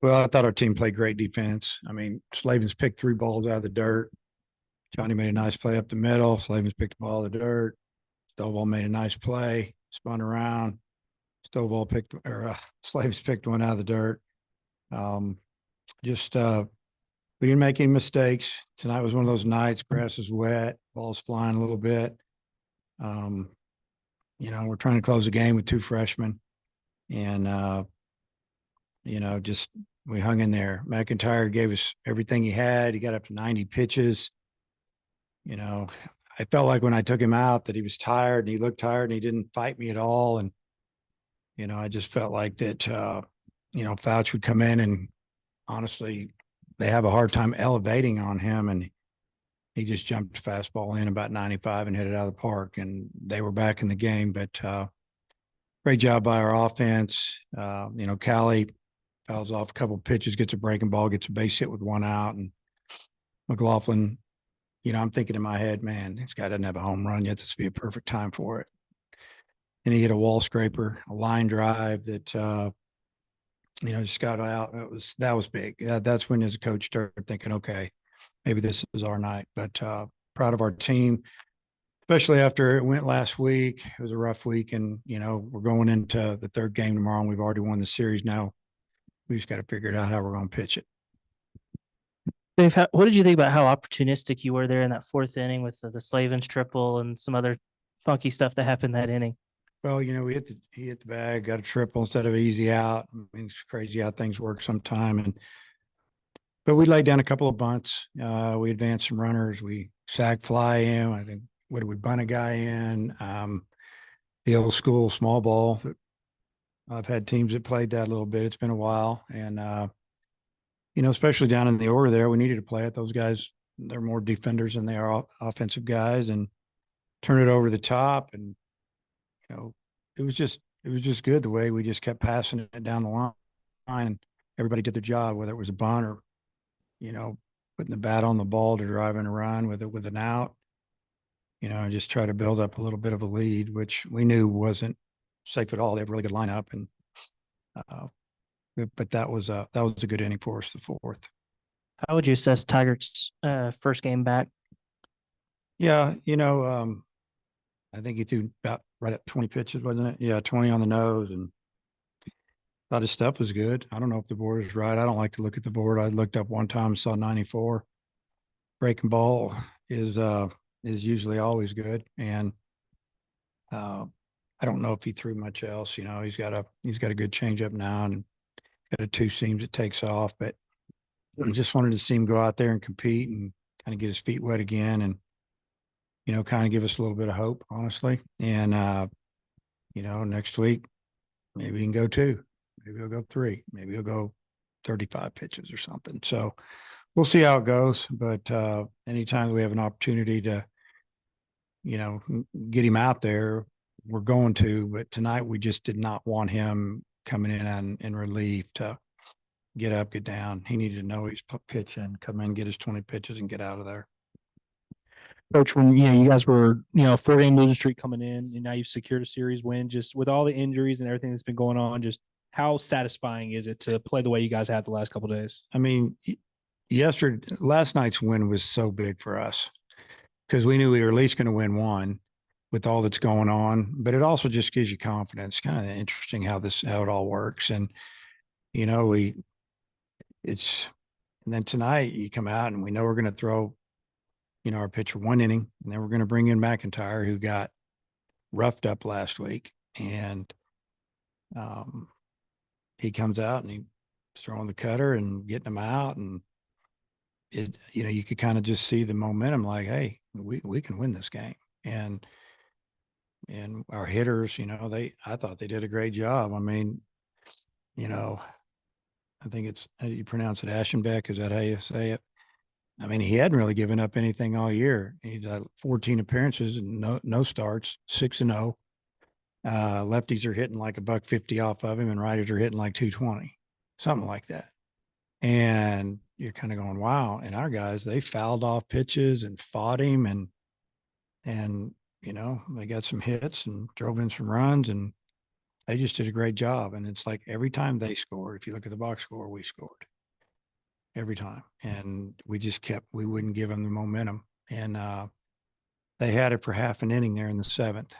Well, I thought our team played great defense. I mean, Slavens picked 3 balls out of the dirt. Johnny made a nice play up the middle. Slavens picked a ball out of the dirt. Stovall made a nice play, spun around. Stovall picked, or Slavens picked one out of the dirt. Um, just we didn't make any mistakes. Tonight was one of those nights. Grass is wet, balls flying a little bit. Um, we're trying to close the game with 2 freshmen, and just we hung in there. McIntyre gave us everything he had. He got up to 90 pitches. You know, I felt like when I took him out that he was tired and he looked tired and he didn't fight me at all. And, I just felt like that, Fouch would come in and honestly, they have a hard time elevating on him. And he just jumped fastball in about 95 and hit it out of the park. And they were back in the game. But great job by our offense. Callie fouls off a couple of pitches, gets a breaking ball, gets a base hit with 1 out. And McLaughlin, I'm thinking in my head, man, this guy doesn't have a home run yet. This would be a perfect time for it. And he hit a wall scraper, a line drive that, just got out. That was big. That's when, as a coach, started thinking, okay, maybe this is our night. But proud of our team, especially after it went last week. It was a rough week, and we're going into the third game tomorrow, and we've already won the series. Now we just got to figure out how we're going to pitch it. Dave, what did you think about how opportunistic you were there in that fourth inning with the Slavens triple and some other funky stuff that happened that inning? Well, he hit the bag, got a triple instead of an easy out. I mean, it's crazy how things work sometime. But we laid down a couple of bunts. We advanced some runners. We sack fly in. I think what did we bunt a guy in? The old school small ball. I've had teams that played that a little bit. It's been a while, and especially down in the order there, we needed to play it. Those guys, they're more defenders than they are offensive guys, and turn it over the top. And, it was just good the way we just kept passing it down the line, and everybody did their job, whether it was a bunt or, putting the bat on the ball to drive in a run with an out, and just try to build up a little bit of a lead, which we knew wasn't safe at all. They have a really good lineup, and, but that was a good inning for us, the fourth. How would you assess Tiger's first game back? Yeah, I think he threw about right at 20 pitches, wasn't it? Yeah, 20 on the nose, and thought his stuff was good. I don't know if the board is right. I don't like to look at the board. I looked up one time, saw 94. Breaking ball is usually always good, and I don't know if he threw much else. He's got a good changeup now, and got a 2 seams that takes off. But I just wanted to see him go out there and compete and kind of get his feet wet again, and kind of give us a little bit of hope, honestly. And next week maybe he can go 2, maybe he'll go 3, maybe he'll go 35 pitches or something. So we'll see how it goes. But anytime we have an opportunity to, get him out there, we're going to. But tonight we just did not want him coming in relief to get up, get down. He needed to know he's pitching, come in, get his 20 pitches, and get out of there. Coach, when you guys were 4-game losing streak coming in, and now you've secured a series win, just with all the injuries and everything that's been going on, just how satisfying is it to play the way you guys had the last couple of days? I mean, last night's win was so big for us because we knew we were at least going to win one with all that's going on, but it also just gives you confidence. Kind of interesting how it all works. And, and then tonight you come out and we know we're going to throw, our pitcher 1 inning, and then we're going to bring in McIntyre, who got roughed up last week. And he comes out and he's throwing the cutter and getting them out. And you could kind of just see the momentum, like, hey, we can win this game. And our hitters, I thought they did a great job. I mean, I think it's, how do you pronounce it? Aschenbeck. Is that how you say it? I mean, he hadn't really given up anything all year. He's had 14 appearances and no starts, 6-0. Lefties are hitting like $150 off of him, and righties are hitting like 220, something like that. And you're kind of going, wow. And our guys, they fouled off pitches and fought him, and they got some hits and drove in some runs. And they just did a great job. And it's like every time they scored, if you look at the box score, we scored every time. And we wouldn't give them the momentum. And they had it for half an inning there in the seventh.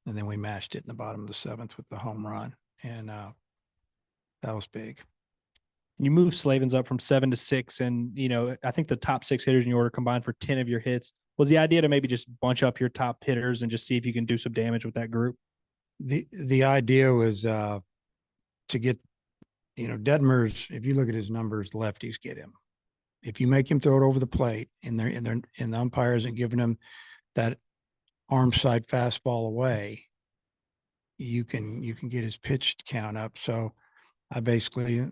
And then we mashed it in the bottom of the seventh with the home run. And that was big. You move Slavens up from 7 to 6, and I think the top 6 hitters in your order combined for 10 of your hits. Was the idea to maybe just bunch up your top hitters and just see if you can do some damage with that group? The idea was to get, Detmer's, if you look at his numbers, lefties get him. If you make him throw it over the plate and the umpire isn't giving him that arm side fastball away, you can get his pitch count up. So I basically,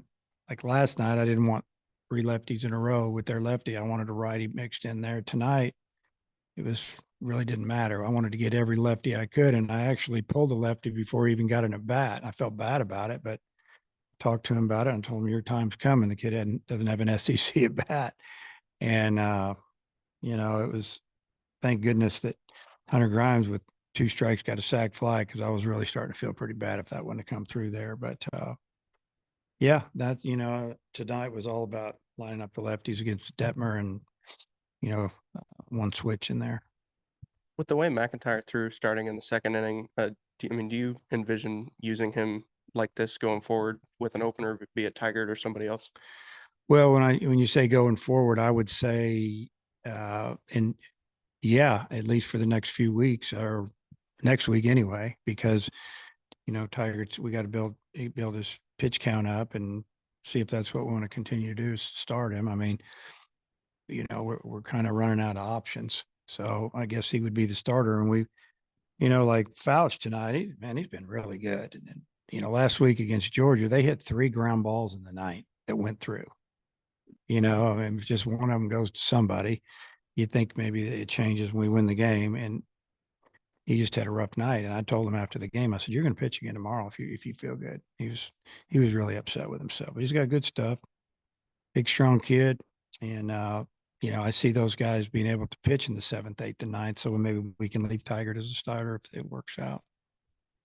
like last night, I didn't want 3 lefties in a row with their lefty. I wanted a righty mixed in there. Tonight, it really didn't matter. I wanted to get every lefty I could. And I actually pulled the lefty before he even got in a bat. I felt bad about it, but talked to him about it and told him your time's coming. The kid doesn't have an SEC at bat. And, it was, thank goodness that Hunter Grimes with 2 strikes got a sac fly, because I was really starting to feel pretty bad if that wouldn't have come through there. But yeah, that, tonight was all about lining up the lefties against Detmer and, one switch in there. With the way McIntyre threw starting in the second inning, do you envision using him like this going forward with an opener, be it Tigert or somebody else? Well, when you say going forward, I would say, and yeah, at least for the next few weeks or next week anyway, because, Tigers, we got to build his pitch count up and see if that's what we want to continue to do, is start him. I mean, we're kind of running out of options. So I guess he would be the starter. And we, like Fouch tonight, he's been really good. And, last week against Georgia, they hit 3 ground balls in the ninth that went through. I mean, if just one of them goes to somebody, you think maybe it changes when we win the game. And he just had a rough night. And I told him after the game, I said, "You're going to pitch again tomorrow if you feel good." He was really upset with himself, but he's got good stuff. Big, strong kid. And, I see those guys being able to pitch in the 7th, 8th, and 9th. So maybe we can leave Tigert as a starter if it works out.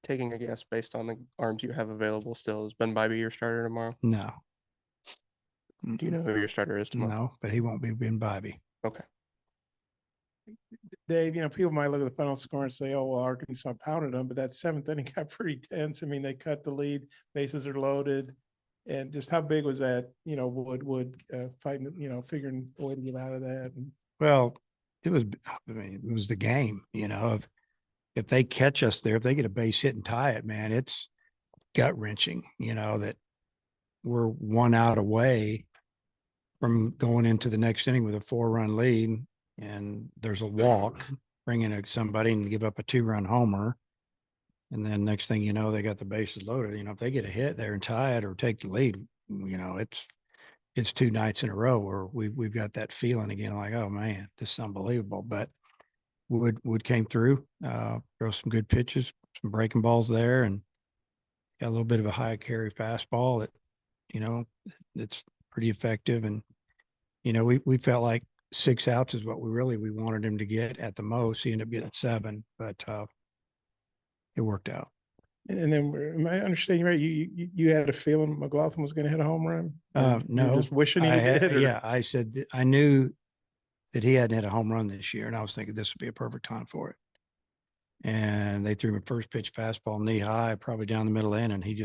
Taking a guess based on the arms you have available still, is Ben Bybee your starter tomorrow? No. Do you know who your starter is tomorrow? No, but he won't be Ben Bybee. Okay. Dave, people might look at the final score and say, "Oh, well, Arkansas pounded them," but that 7th inning got pretty tense. I mean, they cut the lead, bases are loaded, and just how big was that? Would fighting, figuring a way to get out of that. Well, it was the game. If they catch us there, if they get a base hit and tie it, man, it's gut wrenching. That we're 1 out away from going into the next inning with a 4-run lead, and there's a walk, bring in somebody and give up a 2-run homer. And then next thing you know, they got the bases loaded. If they get a hit there and tie it or take the lead, it's 2 nights in a row where we've got that feeling again, like, oh man, this is unbelievable. But Wood came through, throw some good pitches, some breaking balls there, and got a little bit of a high carry fastball that, it's pretty effective. And, we felt like 6 outs is what we wanted him to get at the most. He ended up getting 7, but it worked out. And then, am I understanding right? You had a feeling McLaughlin was going to hit a home run? Or No, you're just wishing he did. Yeah, I said I knew that he hadn't hit a home run this year, and I was thinking this would be a perfect time for it. And they threw him a first pitch fastball knee high, probably down the middle end, and he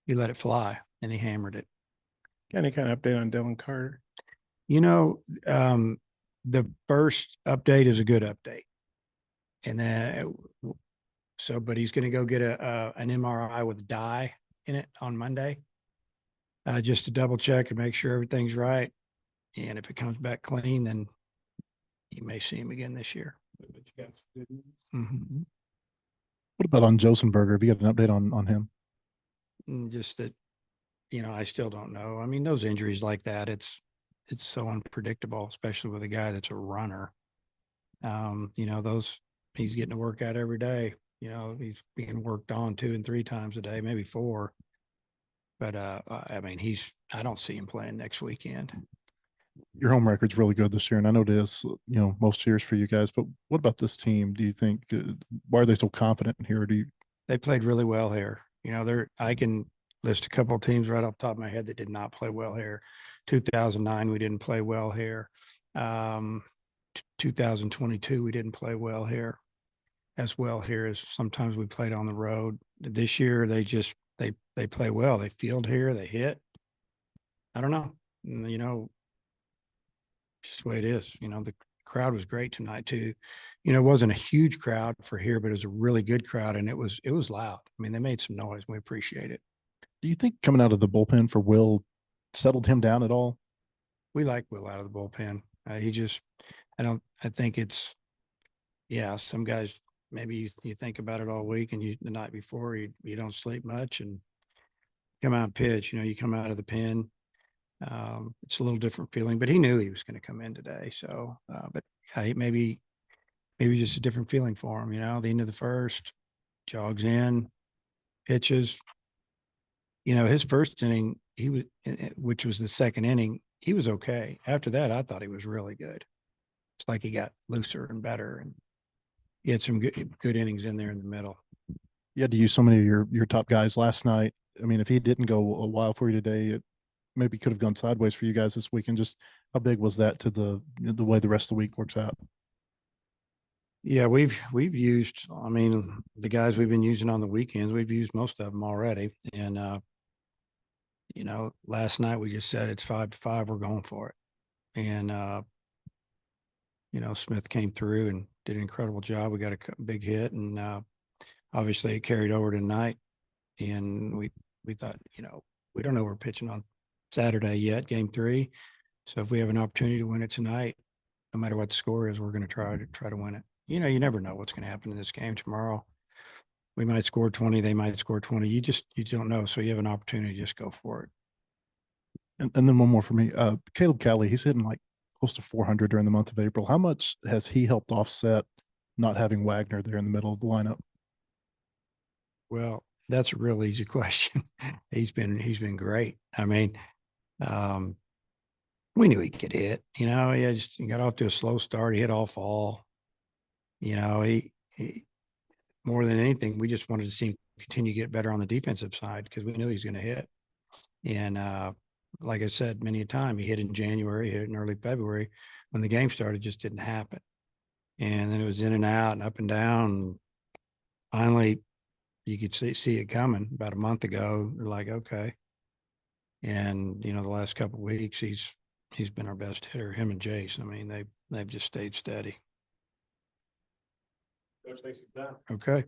let it fly and he hammered it. Any kind of update on Dylan Carter? The first update is a good update. And then, but he's going to go get an MRI with dye in it on Monday, just to double check and make sure everything's right. And if it comes back clean, then you may see him again this year. Mm-hmm. What about on Josenberger? Have you got an update on him? And just that, I still don't know. I mean, those injuries like that, it's so unpredictable, especially with a guy that's a runner. He's getting to work out every day. He's being worked on 2 and 3 times a day, maybe 4. But I mean, I don't see him playing next weekend. Your home record's really good this year, and I know it is, most years for you guys. But what about this team? Do you think why are they so confident here? Do they played really well here. You know, I can list a couple of teams right off the top of my head that did not play well here. 2009, we didn't play well here. 2022, we didn't play well here as well here as sometimes we played on the road. This year, they play well. They field here, they hit. I don't know. You know, just the way it is. You know, the crowd was great tonight too. You know, it wasn't a huge crowd for here, but it was a really good crowd and it was loud. I mean, they made some noise. We appreciate it. Do you think coming out of the bullpen for Will settled him down at all? We like Will out of the bullpen. I think it's, yeah, some guys, maybe you think about it all week and the night before you don't sleep much and come out and pitch, you know, you come out of the pen. It's a little different feeling, but he knew he was going to come in today. So, but yeah, maybe just a different feeling for him, you know, the end of the first, jogs in, pitches. You know, his first inning, which was the second inning, he was okay. After that, I thought he was really good. It's like he got looser and better, and he had some good innings in there in the middle. You had to use so many of your top guys last night. I mean, if he didn't go a while for you today, it maybe could have gone sideways for you guys this weekend. Just how big was that to the way the rest of the week works out? Yeah, we've used, I mean, the guys we've been using on the weekends, we've used most of them already. And you know, last night we just said it's 5-5, we're going for it. And you know, Smith came through and did an incredible job. We got a big hit, and obviously it carried over tonight. And we thought, you know, we don't know we're pitching on Saturday yet, game 3. So if we have an opportunity to win it tonight, no matter what the score is, we're going to try to win it. You know, you never know what's going to happen in this game tomorrow. We might score 20, they might score 20. You don't know. So you have an opportunity, just go for it. And then one more for me. Caleb Cali, he's hitting like close to 400 during the month of April. How much has he helped offset not having Wagner there in the middle of the lineup? Well, that's a real easy question. He's been great. I mean, we knew he could hit, you know, he got off to a slow start. He hit all fall. You know, he more than anything, we just wanted to see him continue to get better on the defensive side because we knew he was going to hit. And like I said, many a time he hit in January, hit in early February. When the game started, just didn't happen. And then it was in and out and up and down. And finally, you could see it coming about a month ago. You're like, okay. And, you know, the last couple of weeks, he's been our best hitter, him and Jace. I mean, they've just stayed steady. Okay.